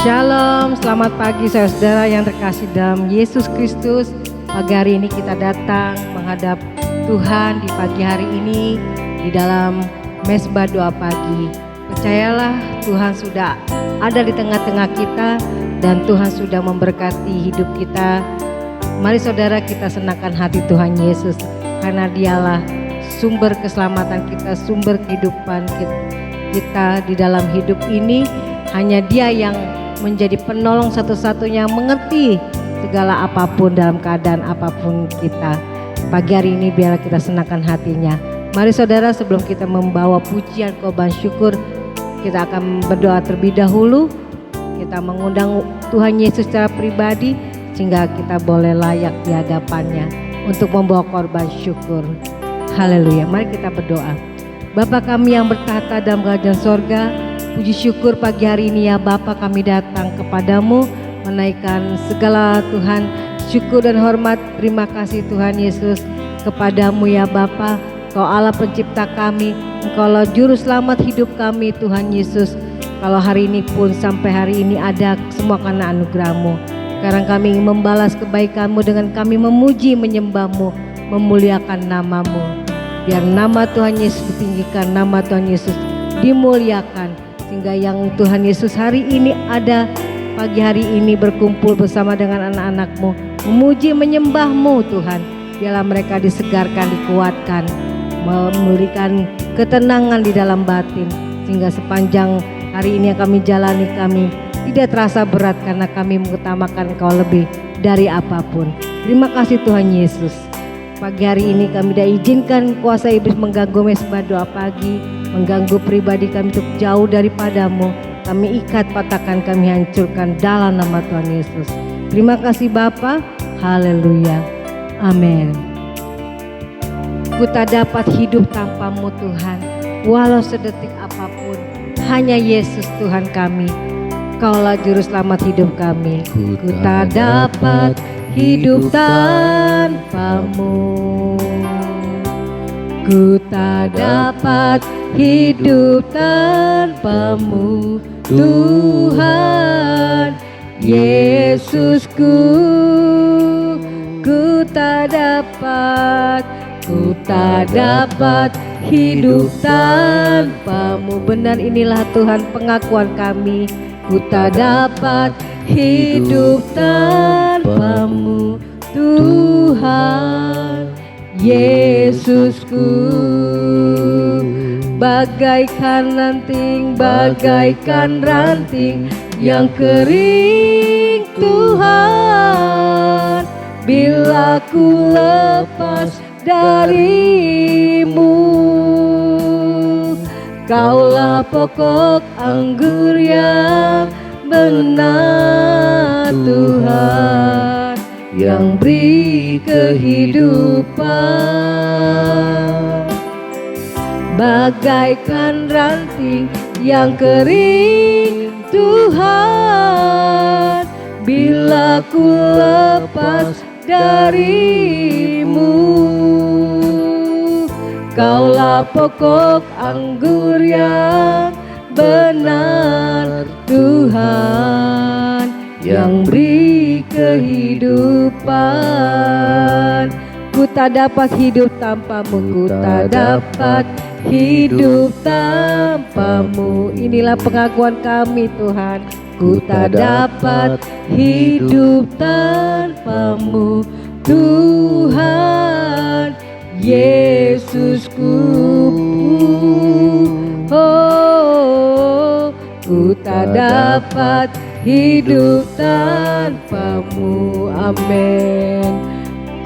Shalom, selamat pagi saudara yang terkasih dalam Yesus Kristus. Pagi hari ini kita datang menghadap Tuhan di pagi hari ini di dalam mesbah doa pagi. Percayalah Tuhan sudah ada di tengah-tengah kita dan Tuhan sudah memberkati hidup kita. Mari saudara kita senangkan hati Tuhan Yesus karena dialah sumber keselamatan kita, sumber kehidupan kita di dalam hidup ini. Hanya Dia yang menjadi penolong satu-satunya, mengerti segala apapun dalam keadaan apapun kita. Pagi hari ini biarlah kita senangkan hatinya. Mari saudara, sebelum kita membawa pujian korban syukur, kita akan berdoa terlebih dahulu. Kita mengundang Tuhan Yesus secara pribadi sehingga kita boleh layak di hadapannya untuk membawa korban syukur. Haleluya. Mari kita berdoa. Bapa kami yang bertahta dalam kerajaan sorga, puji syukur pagi hari ini ya Bapa, kami datang kepadamu menaikkan segala Tuhan syukur dan hormat. Terima kasih Tuhan Yesus kepadamu ya Bapa. Kau Allah pencipta kami, Engkaulah juru selamat hidup kami Tuhan Yesus. Kalau hari ini pun sampai hari ini ada semua karena anugerah-Mu. Sekarang kami ingin membalas kebaikan-Mu dengan kami memuji, menyembah-Mu, memuliakan nama-Mu. Biar nama Tuhan Yesus ditinggikan, nama Tuhan Yesus dimuliakan. Sehingga yang Tuhan Yesus hari ini ada pagi hari ini berkumpul bersama dengan anak-anak-Mu, memuji menyembah-Mu Tuhan. Biarlah mereka disegarkan, dikuatkan, memberikan ketenangan di dalam batin. Sehingga sepanjang hari ini yang kami jalani, kami tidak terasa berat karena kami mengutamakan Engkau lebih dari apapun. Terima kasih Tuhan Yesus. Pagi hari ini kami tidak izinkan kuasa iblis mengganggu mesbah doa pagi, mengganggu pribadi kami untuk jauh daripadamu. Kami ikat, patahkan, kami hancurkan dalam nama Tuhan Yesus. Terima kasih Bapa. Haleluya. Amin. Ku tak dapat hidup tanpa-Mu Tuhan, walau sedetik apapun. Hanya Yesus Tuhan kami, Kaulah juru selamat hidup kami. Ku tak dapat hidup tanpa-Mu. Ku tak dapat hidup tanpa-Mu Tuhan Yesusku. Ku tak dapat hidup tanpa-Mu. Benar, inilah Tuhan pengakuan kami. Ku tak dapat hidup tanpa-Mu Tuhan Yesusku. Bagaikan ranting yang kering Tuhan, bila ku lepas dari-Mu. Kaulah pokok anggur yang benar Tuhan, yang beri kehidupan. Bagaikan ranting yang kering Tuhan, bila ku lepas dari-Mu. Kaulah pokok anggur yang benar Tuhan, yang beri kehidupan. Ku tak dapat hidup tanpa-Mu, ku tak dapat hidup tanpa-Mu. Inilah pengakuan kami Tuhan. Ku tak dapat hidup tanpa-Mu Tuhan Yesusku. Oh, ku tak dapat hidup tanpa-Mu. Amin.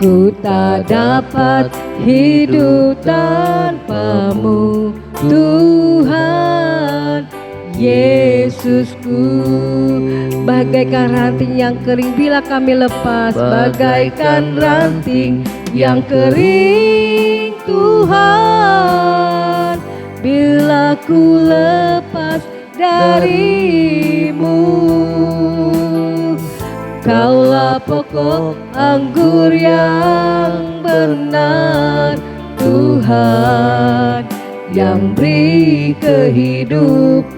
Ku tak dapat hidup tanpa-Mu Tuhan Yesusku. Bagaikan ranting yang kering bila kami lepas, bagaikan ranting yang kering Tuhan, bila ku lepas dari-Mu. Kaulah pokok anggur yang benar Tuhan, yang beri kehidupan.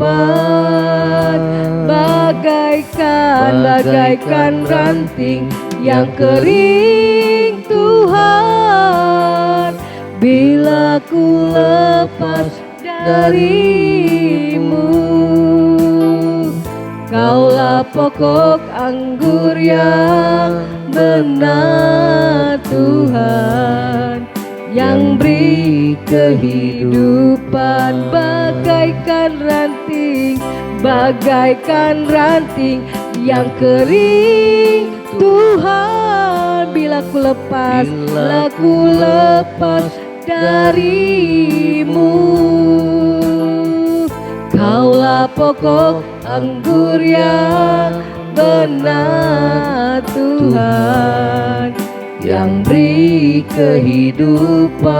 Bagai bagaikan ranting yang kering Tuhan. Bila ku lepas darimu, Kaulah pokok anggur yang benar Tuhan, yang beri kehidupan bagaikan ranting yang kering Tuhan. Bila ku lepas darimu, Kaulah pokok anggur yang benar Tuhan, yang beri kehidupan.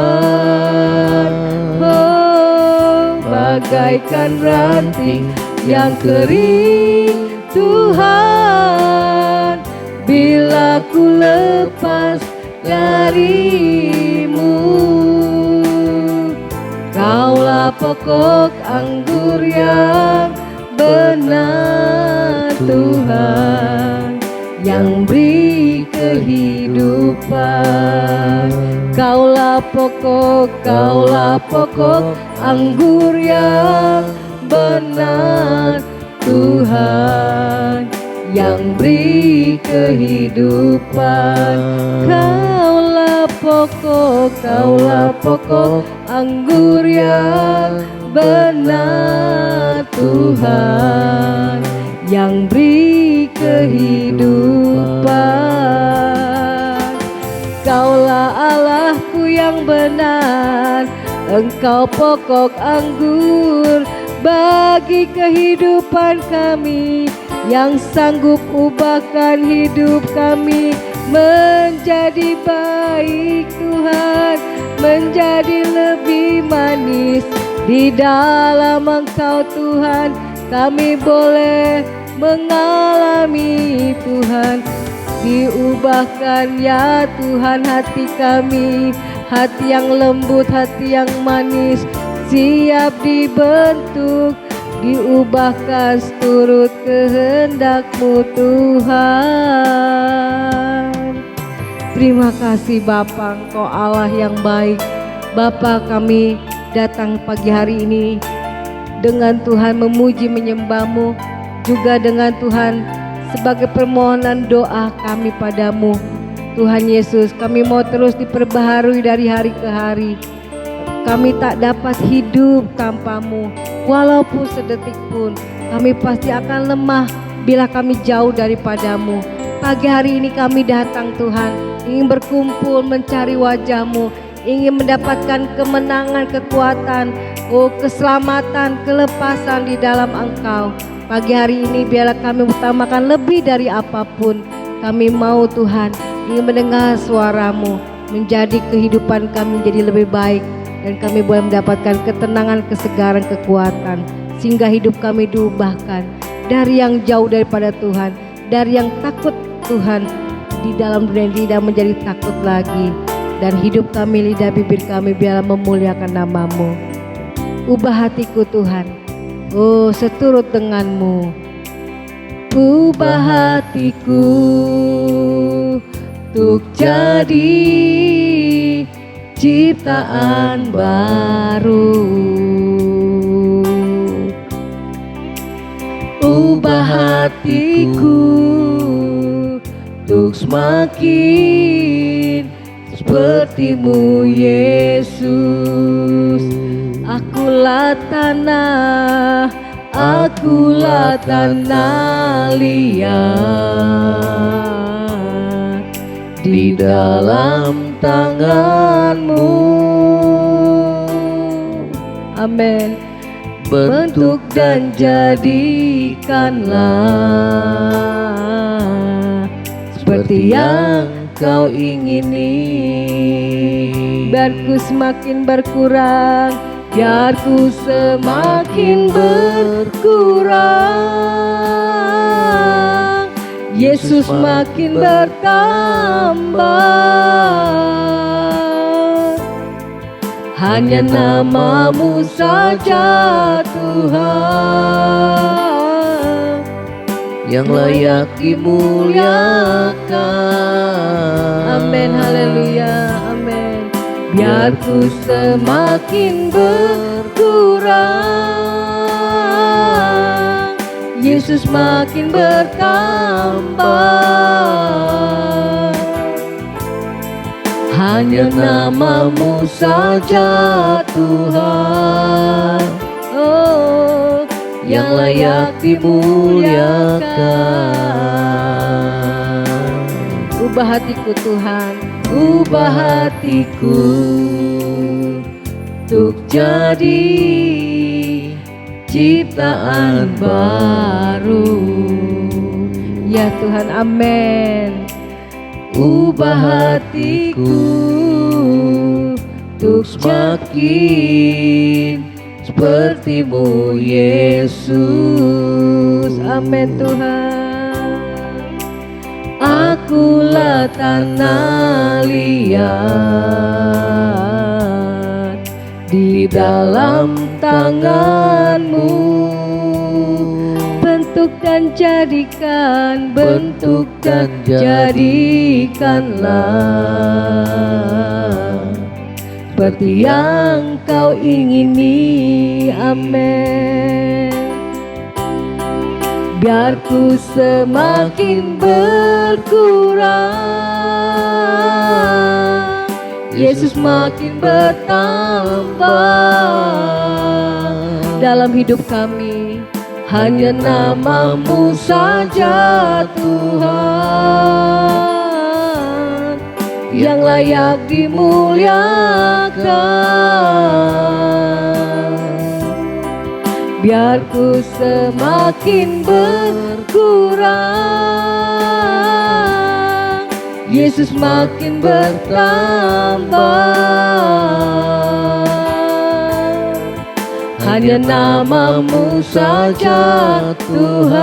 Oh, bagaikan ranting yang kering Tuhan, bila ku lepas darimu, Kaulah pokok anggur yang benar Tuhan, yang beri kehidupan. Kaulah pokok anggur yang benar Tuhan, yang beri kehidupan. Kaulah pokok anggur yang benar Tuhan, yang beri kehidupan. Kaulah Allahku yang benar, Engkau pokok anggur bagi kehidupan kami, yang sanggup ubahkan hidup kami menjadi baik Tuhan, menjadi lebih manis. Di dalam Engkau Tuhan, kami boleh mengalami Tuhan. Diubahkan ya Tuhan hati kami, hati yang lembut, hati yang manis, siap dibentuk, diubahkan seturut kehendak-Mu Tuhan. Terima kasih Bapa, Engkau Allah yang baik. Bapa, kami datang pagi hari ini dengan Tuhan memuji menyembah-Mu, juga dengan Tuhan sebagai permohonan doa kami padamu. Tuhan Yesus, kami mau terus diperbaharui dari hari ke hari. Kami tak dapat hidup tanpa-Mu, walaupun sedetik pun. Kami pasti akan lemah bila kami jauh daripadamu. Pagi hari ini kami datang Tuhan, ingin berkumpul mencari wajah-Mu, ingin mendapatkan kemenangan, kekuatan, keselamatan, kelepasan di dalam Engkau. Pagi hari ini biarlah kami utamakan lebih dari apapun. Kami mau Tuhan, ingin mendengar suara-Mu, menjadi kehidupan kami menjadi lebih baik. Dan kami boleh mendapatkan ketenangan, kesegaran, kekuatan, sehingga hidup kami diubahkan dari yang jauh daripada Tuhan, dari yang takut Tuhan di dalam dunia ini tidak menjadi takut lagi. Dan hidup kami, lidah bibir kami biarlah memuliakan nama-Mu. Ubah hatiku Tuhan, seturut dengan-Mu. Ubah hatiku untuk jadi ciptaan baru. Ubah hatiku untuk semakin seperti-Mu Yesus. Akulah tanah liat di dalam tangan-Mu. Amin. Bentuk dan jadikanlah seperti yang Kau ingini. Biarku semakin berkurang, biarku semakin berkurang, Yesus makin bertambah. Hanya nama-Mu saja Tuhan yang layak dimuliakan. Amin, haleluya, amin. Biar ku semakin berkurang, Yesus makin bertambah. Hanya nama-Mu saja Tuhan, Oh, yang layak dimuliakan. ubah hatiku Tuhan, Ubah hatiku untuk jadi ciptaan baru. ya Tuhan, amin. Ubah hatiku untuk semakin seperti-Mu Yesus. Amin Tuhan. Akulah tanah liat di dalam tangan-Mu. Bentuk dan jadikan, Bentuk dan jadikanlah seperti yang Kau ingini. amin. Biar ku semakin berkurang, Yesus makin bertambah. Dalam hidup kami, Hanya nama-Mu saja Tuhan, yang layak dimuliakan. Biar ku semakin berkurang, Yesus makin bertambah. Hanya nama-Mu saja Tuhan,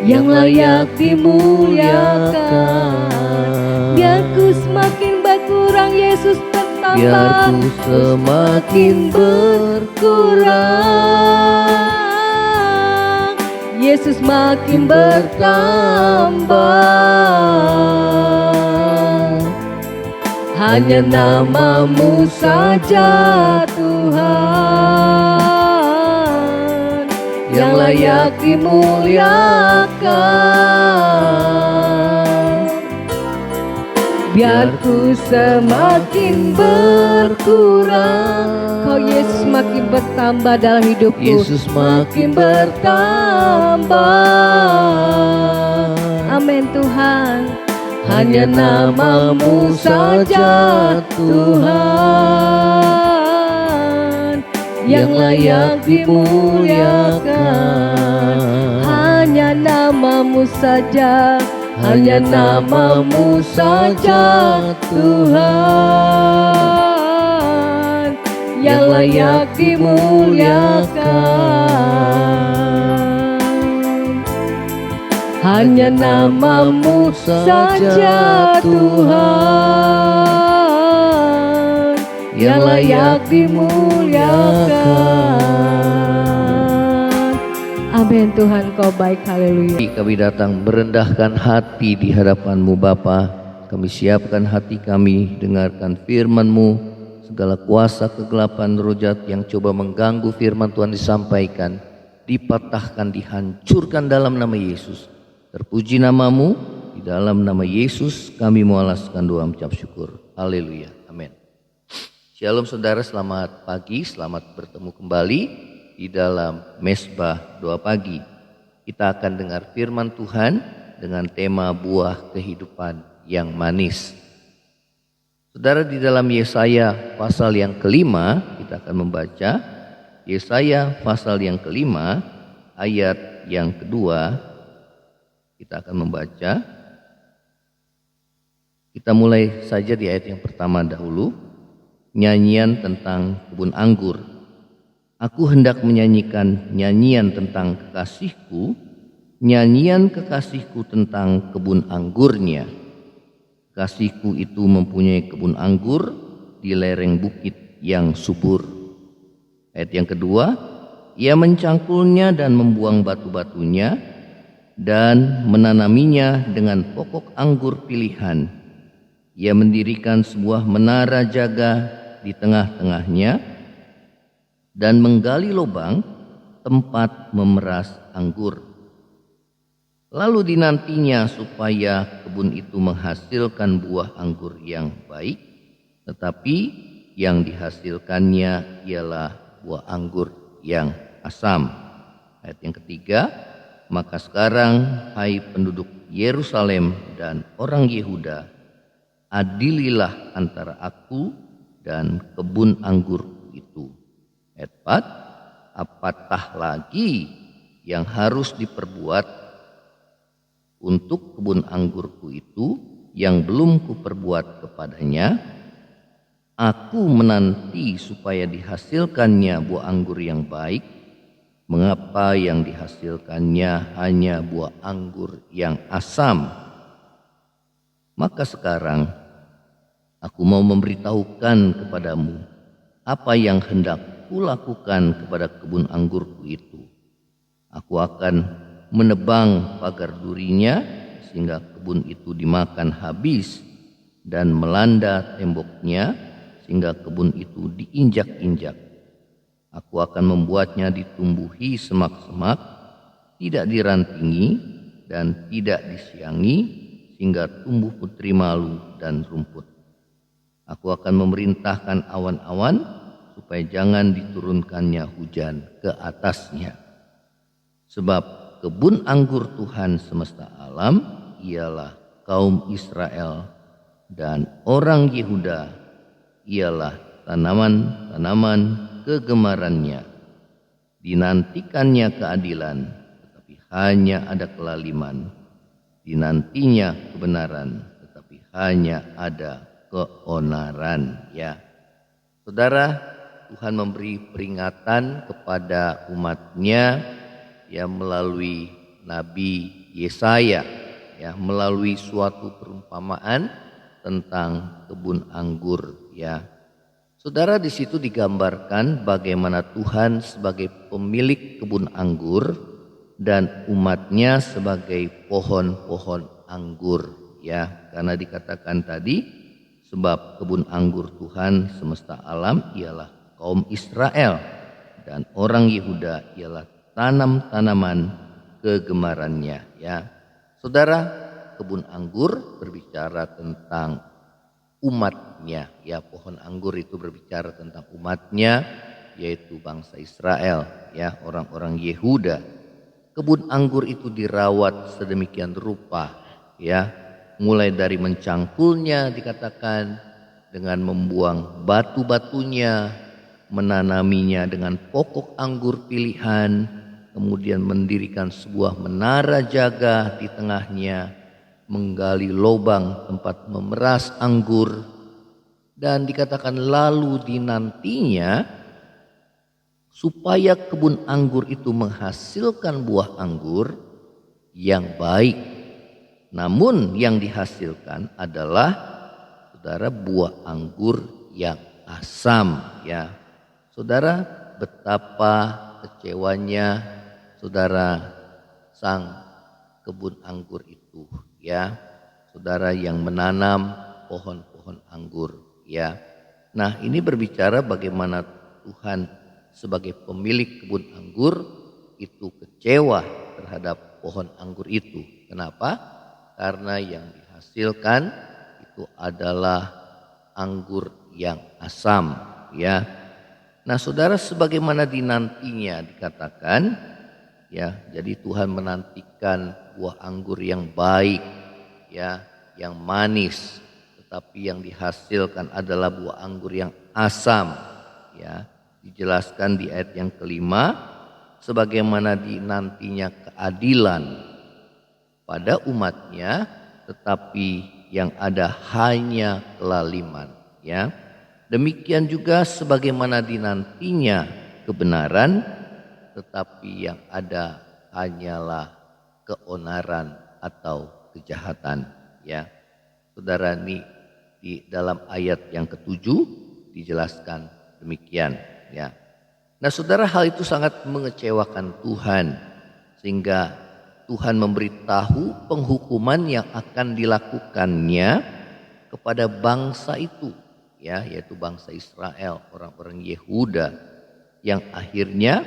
yang layak dimuliakan. biar ku semakin berkurang, Yesus bertambah. Biar ku semakin berkurang, Yesus makin bertambah. Hanya nama-Mu saja Tuhan, yang layak dimuliakan. Biar ku semakin berkurang, Kau Yesus makin bertambah dalam hidupku. Yesus makin bertambah. Amin Tuhan. Hanya nama-Mu saja Tuhan, yang layak dimuliakan. Hanya nama-Mu saja, Hanya nama-Mu saja Tuhan, yang layak dimuliakan. Hanya nama-Mu saja Tuhan, yang layak dimuliakan. amin Tuhan, Kau baik, haleluya. Kami datang merendahkan hati di hadapan-Mu Bapa. Kami siapkan hati kami, dengarkan firman-Mu. Segala kuasa kegelapan roh jahat yang coba mengganggu firman Tuhan disampaikan, dipatahkan, dihancurkan dalam nama Yesus. Terpuji nama-Mu, di dalam nama Yesus kami mengalaskan doa mengucap syukur. Haleluya, amin. Shalom saudara, selamat pagi, selamat bertemu kembali di dalam Mesbah Doa Pagi. Kita akan dengar firman Tuhan dengan tema buah kehidupan yang manis. Saudara, di dalam Yesaya pasal yang kelima, kita akan membaca Yesaya pasal yang kelima, ayat yang kedua. Kita akan membaca. Kita mulai saja di ayat yang pertama dahulu. Nyanyian tentang kebun anggur. Aku hendak menyanyikan nyanyian tentang kekasihku, nyanyian kekasihku tentang kebun anggurnya. Kekasihku itu mempunyai kebun anggur di lereng bukit yang subur. Ayat yang kedua, Ia mencangkulnya dan membuang batu-batunya dan menanaminya dengan pokok anggur pilihan. Ia mendirikan sebuah menara jaga di tengah-tengahnya dan menggali lubang tempat memeras anggur. Lalu dinantinya supaya kebun itu menghasilkan buah anggur yang baik, tetapi yang dihasilkannya ialah buah anggur yang asam. Ayat yang ketiga, maka sekarang hai penduduk Yerusalem dan orang Yehuda, adililah antara aku dan kebun anggurku itu. Ayat 4, apatah lagi yang harus diperbuat untuk kebun anggurku itu yang belum kuperbuat kepadanya? Aku menanti supaya dihasilkannya buah anggur yang baik. Mengapa yang dihasilkannya hanya buah anggur yang asam? Maka sekarang aku mau memberitahukan kepadamu apa yang hendak kulakukan kepada kebun anggurku itu. Aku akan menebang pagar durinya sehingga kebun itu dimakan habis, dan melanda temboknya sehingga kebun itu diinjak-injak. Aku akan membuatnya ditumbuhi semak-semak, tidak dirantingi dan tidak disiangi, sehingga tumbuh putri malu dan rumput. Aku akan memerintahkan awan-awan supaya jangan diturunkannya hujan ke atasnya. Sebab kebun anggur Tuhan semesta alam ialah kaum Israel, dan orang Yehuda ialah tanaman-tanaman kegemarannya. Dinantikannya keadilan, tetapi hanya ada kelaliman. Dinantinya kebenaran, tetapi hanya ada keonaran. Ya, saudara, Tuhan memberi peringatan kepada umatnya ya melalui Nabi Yesaya, ya melalui suatu perumpamaan tentang kebun anggur. Ya, saudara, di situ digambarkan bagaimana Tuhan sebagai pemilik kebun anggur dan umatnya sebagai pohon-pohon anggur. Ya, karena dikatakan tadi, sebab kebun anggur Tuhan semesta alam ialah kaum Israel, dan orang Yehuda ialah tanam-tanaman kegemarannya. Ya, saudara, kebun anggur berbicara tentang umatnya. Ya, pohon anggur itu berbicara tentang umatnya, yaitu bangsa Israel, ya, orang-orang Yehuda. Kebun anggur itu dirawat sedemikian rupa, ya, mulai dari mencangkulnya dikatakan, dengan membuang batu-batunya, menanaminya dengan pokok anggur pilihan, kemudian mendirikan sebuah menara jaga di tengahnya, menggali lubang tempat memeras anggur, dan dikatakan lalu dinantinya supaya kebun anggur itu menghasilkan buah anggur yang baik. Namun yang dihasilkan adalah, saudara, buah anggur yang asam. Ya, saudara, betapa kecewanya saudara sang kebun anggur itu. Ya, saudara yang menanam pohon-pohon anggur. Ya, nah ini berbicara bagaimana Tuhan sebagai pemilik kebun anggur itu kecewa terhadap pohon anggur itu. Kenapa? Karena yang dihasilkan itu adalah anggur yang asam. Ya, nah saudara, sebagaimana dinantinya dikatakan, ya, jadi Tuhan menantikan buah anggur yang baik, ya, yang manis, tetapi yang dihasilkan adalah buah anggur yang asam. Ya, dijelaskan di ayat yang kelima, sebagaimana dinantinya keadilan pada umatnya, tetapi yang ada hanya kelaliman. Ya, demikian juga sebagaimana dinantinya kebenaran, tetapi yang ada hanyalah keonaran atau kejahatan. Ya, saudara, ini di dalam ayat yang ketujuh dijelaskan demikian. Ya, Nah saudara, hal itu sangat mengecewakan Tuhan, sehingga Tuhan memberitahu penghukuman yang akan dilakukannya kepada bangsa itu, ya, yaitu bangsa Israel, orang-orang Yehuda, yang akhirnya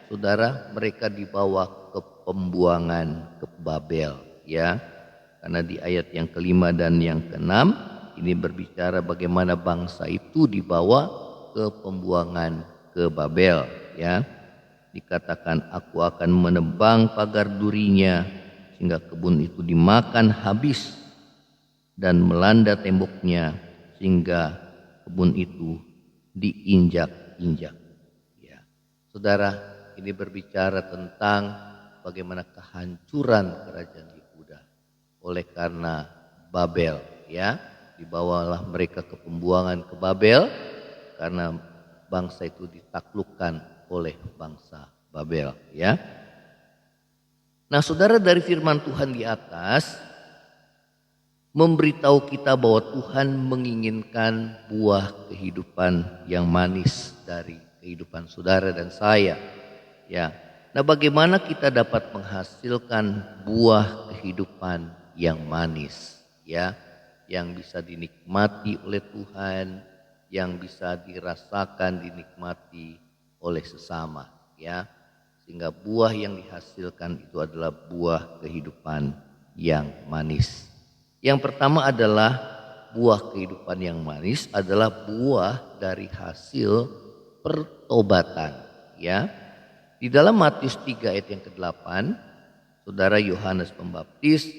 saudara mereka dibawa ke pembuangan ke Babel, ya. Karena di ayat yang kelima dan yang keenam ini berbicara bagaimana bangsa itu dibawa ke pembuangan ke Babel, ya. Dikatakan aku akan menebang pagar durinya sehingga kebun itu dimakan habis dan melanda temboknya sehingga kebun itu diinjak-injak. Ya. Saudara, ini berbicara tentang bagaimana kehancuran kerajaan Yehuda oleh karena Babel, ya. Dibawalah mereka ke pembuangan ke Babel karena bangsa itu ditaklukkan oleh bangsa Babel, ya. Nah, saudara, dari firman Tuhan di atas memberitahu kita bahwa Tuhan menginginkan buah kehidupan yang manis dari kehidupan saudara dan saya, ya. Nah, bagaimana kita dapat menghasilkan buah kehidupan yang manis, ya, yang bisa dinikmati oleh Tuhan, yang bisa dirasakan, dinikmati oleh sesama, ya. Sehingga buah yang dihasilkan itu adalah buah kehidupan yang manis. Yang pertama adalah buah kehidupan yang manis adalah buah dari hasil pertobatan, ya. Di dalam Matius 3 ayat yang ke-8, saudara Yohanes Pembaptis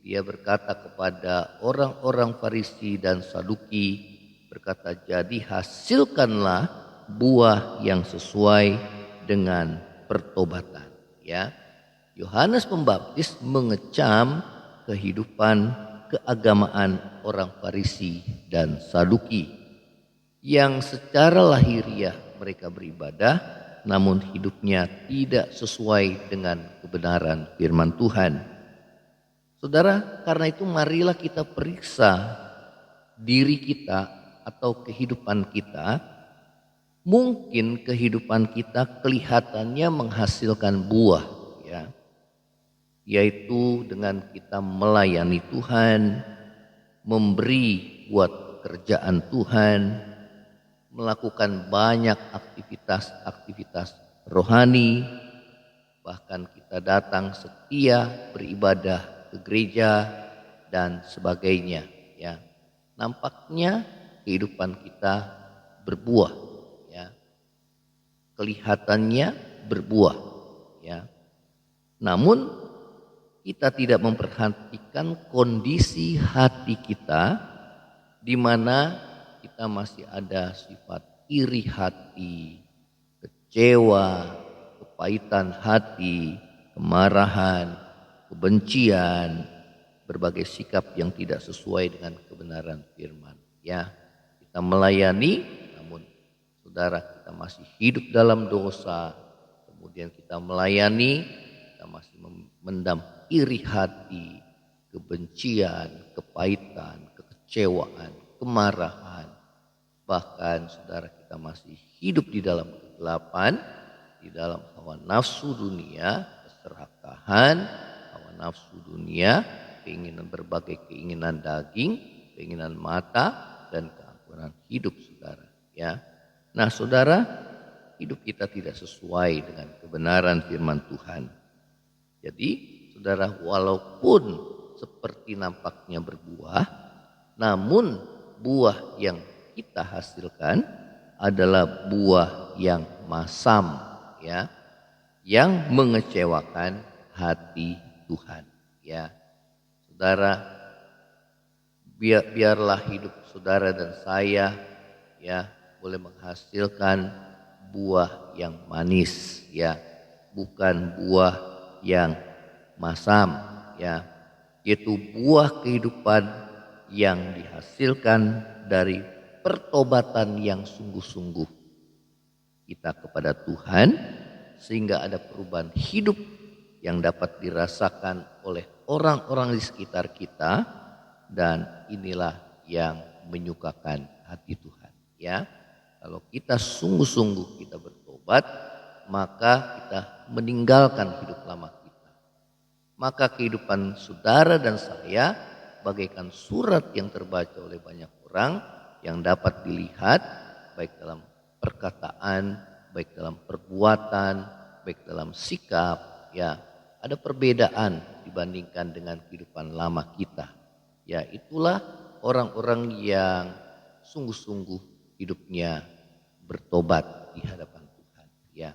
dia berkata kepada orang-orang Farisi dan Saduki, berkata, jadi hasilkanlah buah yang sesuai dengan pertobatan, ya. Yohanes Pembaptis mengecam kehidupan keagamaan orang Farisi dan Saduki yang secara lahiriah mereka beribadah namun hidupnya tidak sesuai dengan kebenaran firman Tuhan. Saudara, karena itu marilah kita periksa diri kita atau kehidupan kita. Mungkin kehidupan kita kelihatannya menghasilkan buah, ya, yaitu dengan kita melayani Tuhan, memberi buat pekerjaan Tuhan, melakukan banyak aktivitas-aktivitas rohani, bahkan kita datang setia beribadah ke gereja dan sebagainya, ya. Nampaknya kehidupan kita berbuah, ya. Kelihatannya berbuah, ya. Namun kita tidak memperhatikan kondisi hati kita di mana kita masih ada sifat iri hati, kecewa, kepahitan hati, kemarahan, kebencian, berbagai sikap yang tidak sesuai dengan kebenaran firman, ya. Kita melayani namun saudara kita masih hidup dalam dosa, kemudian kita melayani kita masih mendam iri hati, kebencian, kepahitan, kekecewaan, kemarahan. Bahkan saudara kita masih hidup di dalam kegelapan, di dalam hawa nafsu dunia, keserakahan, hawa nafsu dunia, keinginan berbagai keinginan daging, keinginan mata dan keangkuhan hidup saudara, ya. Nah, saudara, hidup kita tidak sesuai dengan kebenaran firman Tuhan. Jadi, saudara, walaupun seperti nampaknya berbuah, namun buah yang kita hasilkan adalah buah yang masam, ya, yang mengecewakan hati Tuhan, ya. Saudara, biarlah hidup saudara dan saya, ya, boleh menghasilkan buah yang manis, ya, bukan buah yang masam, ya, yaitu buah kehidupan yang dihasilkan dari pertobatan yang sungguh-sungguh kita kepada Tuhan, sehingga ada perubahan hidup yang dapat dirasakan oleh orang-orang di sekitar kita, dan inilah yang menyukakan hati Tuhan, ya. Kalau kita sungguh-sungguh kita bertobat, bertobat, maka kita meninggalkan hidup lama kita. Maka kehidupan saudara dan saya bagaikan surat yang terbaca oleh banyak orang yang dapat dilihat baik dalam perkataan, baik dalam perbuatan, baik dalam sikap, ya. Ada perbedaan dibandingkan dengan kehidupan lama kita. Ya, itulah orang-orang yang sungguh-sungguh hidupnya bertobat di hadapan Tuhan, ya.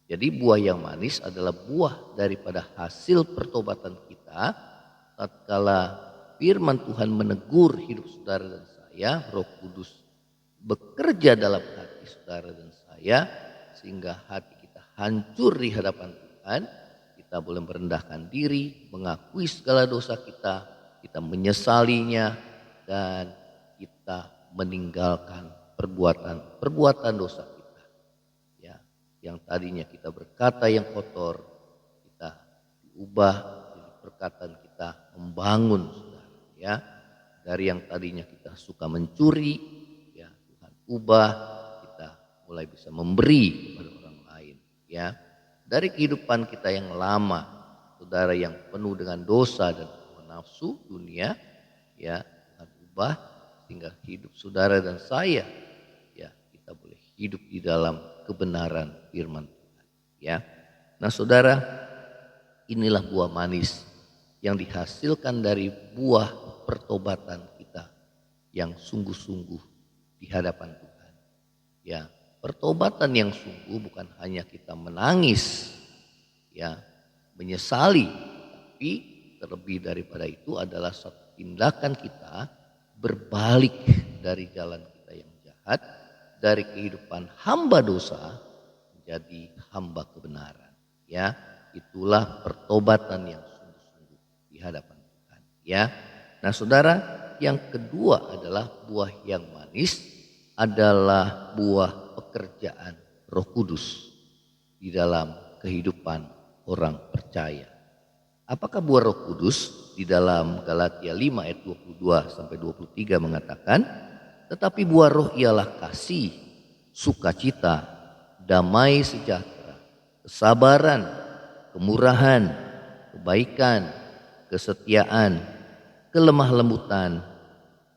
Jadi buah yang manis adalah buah daripada hasil pertobatan kita tatkala firman Tuhan menegur hidup saudara dan saya, Roh Kudus bekerja dalam hati saudara dan saya sehingga hati kita hancur di hadapan Tuhan. Kita boleh merendahkan diri, mengakui segala dosa kita menyesalinya dan kita meninggalkan perbuatan dosa kita. Ya, yang tadinya kita berkata yang kotor, kita diubah jadi perkataan kita membangun, saudara. Ya, dari yang tadinya kita suka mencuri, ya Tuhan ubah kita mulai bisa memberi kepada orang lain. Ya, dari kehidupan kita yang lama, saudara, yang penuh dengan dosa dan nafsu dunia, ya Tuhan ubah sehingga hidup saudara dan saya, ya kita boleh hidup di dalam kebenaran firman Tuhan, ya. Nah saudara, inilah buah manis yang dihasilkan dari buah pertobatan kita yang sungguh-sungguh di hadapan Tuhan. Ya, pertobatan yang sungguh bukan hanya kita menangis, ya, menyesali, tapi terlebih daripada itu adalah satu tindakan kita berbalik dari jalan kita yang jahat, dari kehidupan hamba dosa menjadi hamba kebenaran. Ya, itulah pertobatan yang sungguh-sungguh di hadapan Tuhan. Ya, nah saudara, yang kedua adalah buah yang manis adalah buah pekerjaan Roh Kudus di dalam kehidupan orang percaya. Apakah buah Roh Kudus? Di dalam Galatia 5 ayat 22 sampai 23 mengatakan, tetapi buah roh ialah kasih, sukacita, damai sejahtera, kesabaran, kemurahan, kebaikan, kesetiaan, kelemah lembutan,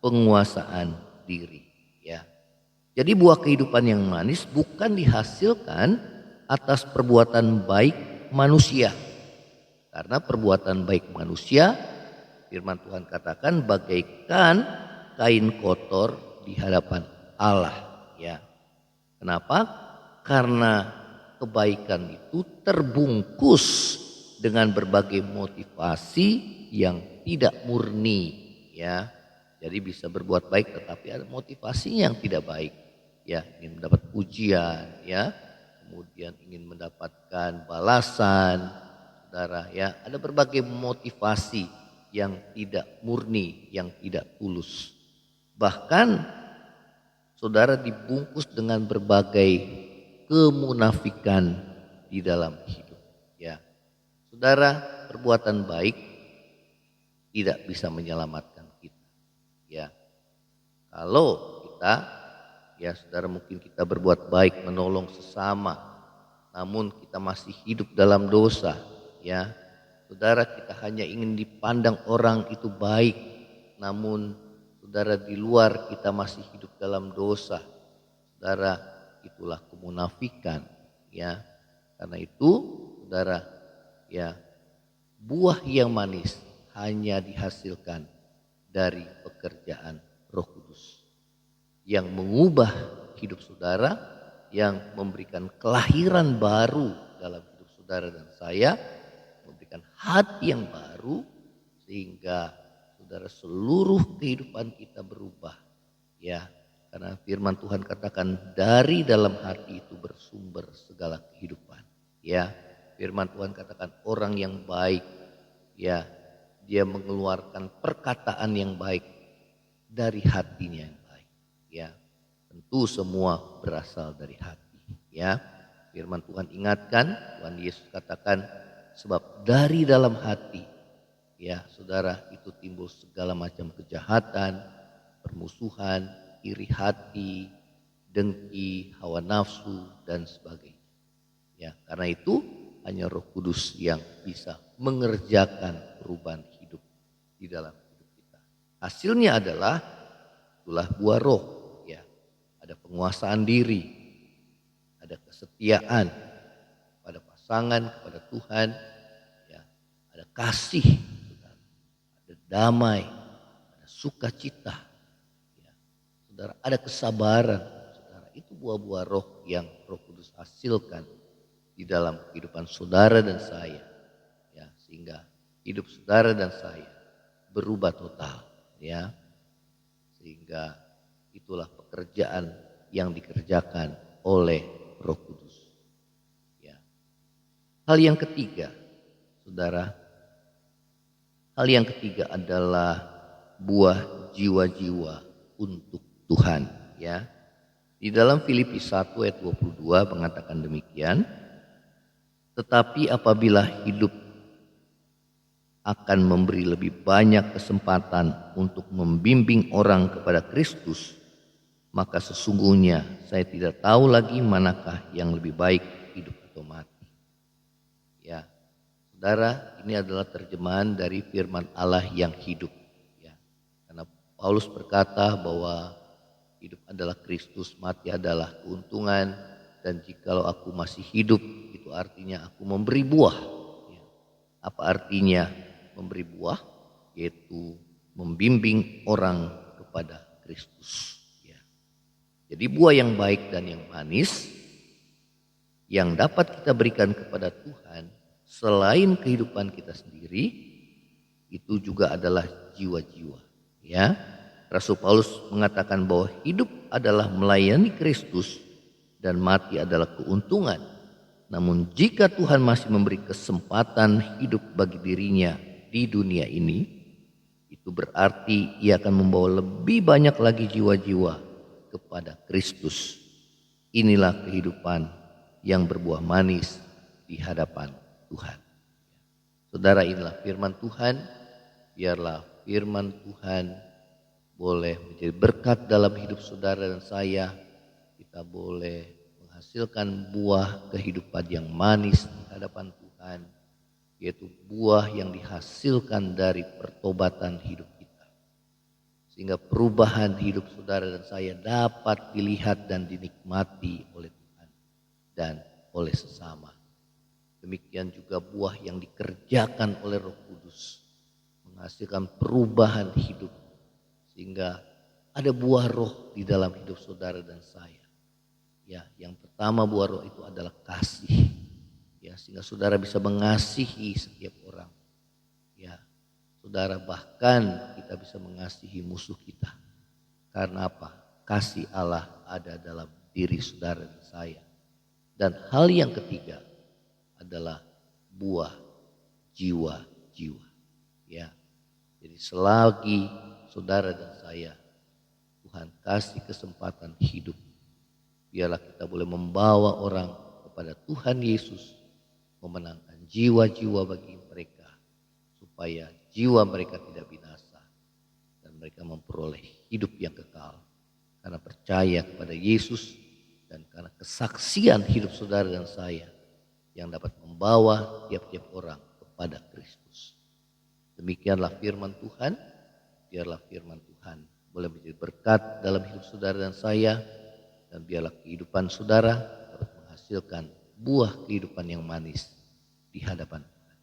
penguasaan diri. Ya. Jadi buah kehidupan yang manis bukan dihasilkan atas perbuatan baik manusia. Karena perbuatan baik manusia, firman Tuhan katakan bagaikan kain kotor di hadapan Allah. Ya. Kenapa? Karena kebaikan itu terbungkus dengan berbagai motivasi yang tidak murni. Ya. Jadi bisa berbuat baik tetapi ada motivasinya yang tidak baik. Ya, ingin mendapat pujian, ya, kemudian ingin mendapatkan balasan. Saudara, ya, ada berbagai motivasi yang tidak murni, yang tidak tulus. Bahkan saudara dibungkus dengan berbagai kemunafikan di dalam hidup. Ya, saudara, perbuatan baik tidak bisa menyelamatkan kita. Ya, kalau kita, ya saudara, mungkin kita berbuat baik menolong sesama, namun kita masih hidup dalam dosa. Ya, saudara, kita hanya ingin dipandang orang itu baik, namun saudara di luar kita masih hidup dalam dosa. Saudara, itulah kemunafikan. Ya, karena itu saudara, ya, buah yang manis hanya dihasilkan dari pekerjaan Roh Kudus yang mengubah hidup saudara, yang memberikan kelahiran baru dalam hidup saudara dan saya, memberikan hati yang baru sehingga saudara seluruh kehidupan kita berubah. Ya, karena firman Tuhan katakan dari dalam hati itu bersumber segala kehidupan. Ya, firman Tuhan katakan orang yang baik, ya, dia mengeluarkan perkataan yang baik dari hatinya yang baik. Ya, tentu semua berasal dari hati. Ya, firman Tuhan ingatkan, Tuhan Yesus katakan, sebab dari dalam hati, ya saudara, itu timbul segala macam kejahatan, permusuhan, iri hati, dengki, hawa nafsu, dan sebagainya. Ya, karena itu hanya Roh Kudus yang bisa mengerjakan perubahan hidup di dalam hidup kita. Hasilnya adalah itulah buah roh, ya. Ada penguasaan diri, ada kesetiaan pada pasangan, kepada Tuhan, ya. Ada kasih, ada damai, ada sukacita, ya. Saudara, ada kesabaran, saudara. Itu buah-buah roh yang Roh Kudus hasilkan di dalam kehidupan saudara dan saya, ya, sehingga hidup saudara dan saya berubah total, ya, sehingga itulah pekerjaan yang dikerjakan oleh Roh Kudus, ya. Hal yang ketiga, saudara, hal yang ketiga adalah buah jiwa-jiwa untuk Tuhan, ya. Di dalam Filipi 1 ayat 22 mengatakan demikian. Tetapi apabila hidup akan memberi lebih banyak kesempatan untuk membimbing orang kepada Kristus, maka sesungguhnya saya tidak tahu lagi manakah yang lebih baik, hidup atau mati. Ya, saudara, ini adalah terjemahan dari firman Allah yang hidup. Ya, karena Paulus berkata bahwa hidup adalah Kristus, mati adalah keuntungan, dan jikalau aku masih hidup, itu artinya aku memberi buah. Ya. Apa artinya memberi buah? Yaitu membimbing orang kepada Kristus. Ya. Jadi buah yang baik dan yang manis yang dapat kita berikan kepada Tuhan selain kehidupan kita sendiri, itu juga adalah jiwa-jiwa. Ya, Rasul Paulus mengatakan bahwa hidup adalah melayani Kristus dan mati adalah keuntungan. Namun jika Tuhan masih memberi kesempatan hidup bagi dirinya di dunia ini, itu berarti ia akan membawa lebih banyak lagi jiwa-jiwa kepada Kristus. Inilah kehidupan yang berbuah manis di hadapan Tuhan. Saudara, inilah firman Tuhan. Biarlah firman Tuhan boleh menjadi berkat dalam hidup saudara dan saya. Kita boleh menghasilkan buah kehidupan yang manis di hadapan Tuhan, yaitu buah yang dihasilkan dari pertobatan hidup kita, sehingga perubahan hidup saudara dan saya dapat dilihat dan dinikmati oleh Tuhan dan oleh sesama. Demikian juga buah yang dikerjakan oleh Roh Kudus menghasilkan perubahan hidup, sehingga ada buah roh di dalam hidup saudara dan saya. Ya, yang pertama buah roh itu adalah kasih. Ya, sehingga saudara bisa mengasihi setiap orang. Ya, saudara, bahkan kita bisa mengasihi musuh kita. Karena apa? Kasih Allah ada dalam diri saudara dan saya. Dan hal yang ketiga adalah buah jiwa-jiwa. Ya, jadi selagi saudara dan saya Tuhan kasih kesempatan hidup, biarlah kita boleh membawa orang kepada Tuhan Yesus, memenangkan jiwa-jiwa bagi mereka, supaya jiwa mereka tidak binasa dan mereka memperoleh hidup yang kekal karena percaya kepada Yesus dan karena kesaksian hidup saudara dan saya yang dapat membawa tiap-tiap orang kepada Kristus. Demikianlah firman Tuhan. Biarlah firman Tuhan boleh menjadi berkat dalam hidup saudara dan saya, dan biarlah kehidupan saudara dapat menghasilkan buah kehidupan yang manis di hadapan Tuhan.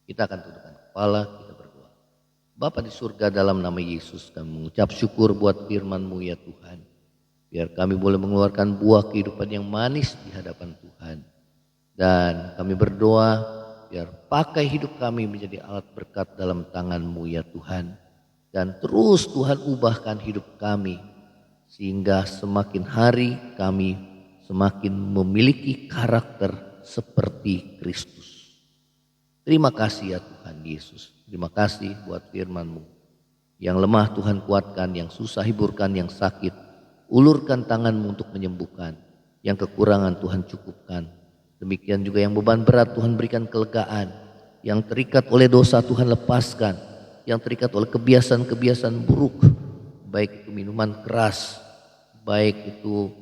Kita akan tundukkan kepala, kita berdoa. Bapa di surga, dalam nama Yesus kami mengucap syukur buat firman-Mu ya Tuhan. Biar kami boleh mengeluarkan buah kehidupan yang manis di hadapan Tuhan. Dan kami berdoa biar pakai hidup kami menjadi alat berkat dalam tangan-Mu ya Tuhan. Dan terus Tuhan ubahkan hidup kami, sehingga semakin hari kami semakin memiliki karakter seperti Kristus. Terima kasih ya Tuhan Yesus. Terima kasih buat firman-Mu. Yang lemah Tuhan kuatkan, yang susah hiburkan, yang sakit ulurkan tangan-Mu untuk menyembuhkan. Yang kekurangan Tuhan cukupkan. Demikian juga yang beban berat Tuhan berikan kelegaan. Yang terikat oleh dosa Tuhan lepaskan. Yang terikat oleh kebiasaan-kebiasaan buruk, baik itu minuman keras, baik itu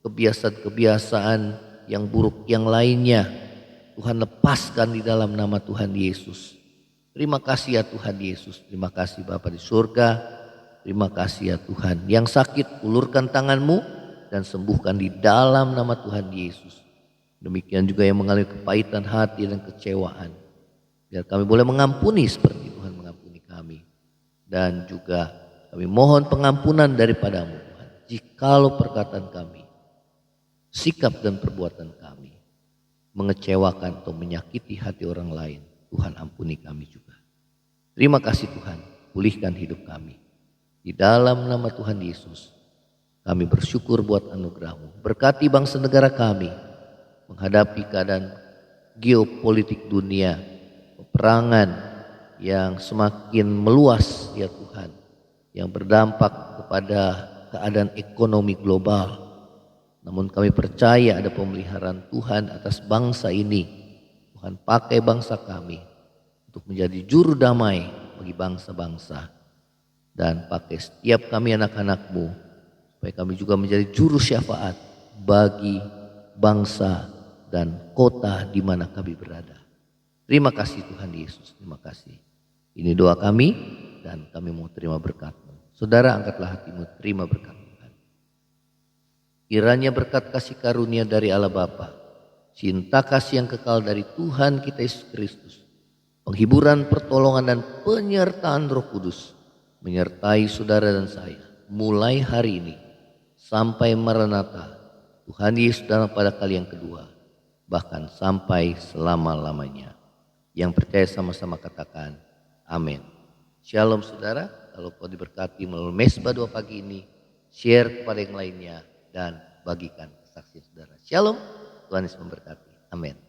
kebiasaan-kebiasaan yang buruk yang lainnya, Tuhan lepaskan di dalam nama Tuhan Yesus. Terima kasih ya Tuhan Yesus, terima kasih Bapa di surga, terima kasih ya Tuhan. Yang sakit ulurkan tanganmu dan sembuhkan di dalam nama Tuhan Yesus. Demikian juga yang mengalami kepahitan hati dan kecewaan, biar kami boleh mengampuni seperti Tuhan mengampuni kami. Dan juga kami mohon pengampunan daripadamu Tuhan, jikalau perkataan kami, sikap dan perbuatan kami mengecewakan atau menyakiti hati orang lain, Tuhan ampuni kami juga. Terima kasih Tuhan, pulihkan hidup kami. Di dalam nama Tuhan Yesus, kami bersyukur buat anugerah-Mu. Berkati bangsa negara kami menghadapi keadaan geopolitik dunia, peperangan yang semakin meluas ya Tuhan, yang berdampak kepada keadaan ekonomi global. Namun kami percaya ada pemeliharaan Tuhan atas bangsa ini. Tuhan pakai bangsa kami untuk menjadi juru damai bagi bangsa-bangsa. Dan pakai setiap kami anak-anak-Mu supaya kami juga menjadi juru syafaat bagi bangsa dan kota di mana kami berada. Terima kasih Tuhan Yesus, terima kasih. Ini doa kami dan kami mau terima berkat-Mu. Saudara, angkatlah hatimu, terima berkat Tuhan. Kiranya berkat kasih karunia dari Allah Bapa, cinta kasih yang kekal dari Tuhan kita Yesus Kristus, penghiburan, pertolongan dan penyertaan Roh Kudus menyertai saudara dan saya mulai hari ini sampai Maranatha Tuhan Yesus datang pada kali yang kedua, bahkan sampai selama-lamanya. Yang percaya sama-sama katakan amin. Shalom saudara, kalau kau diberkati melalui Mesbah Doa pagi ini, share kepada yang lainnya dan bagikan kesaksian saudara. Shalom, Tuhan Yesus memberkati. Amin.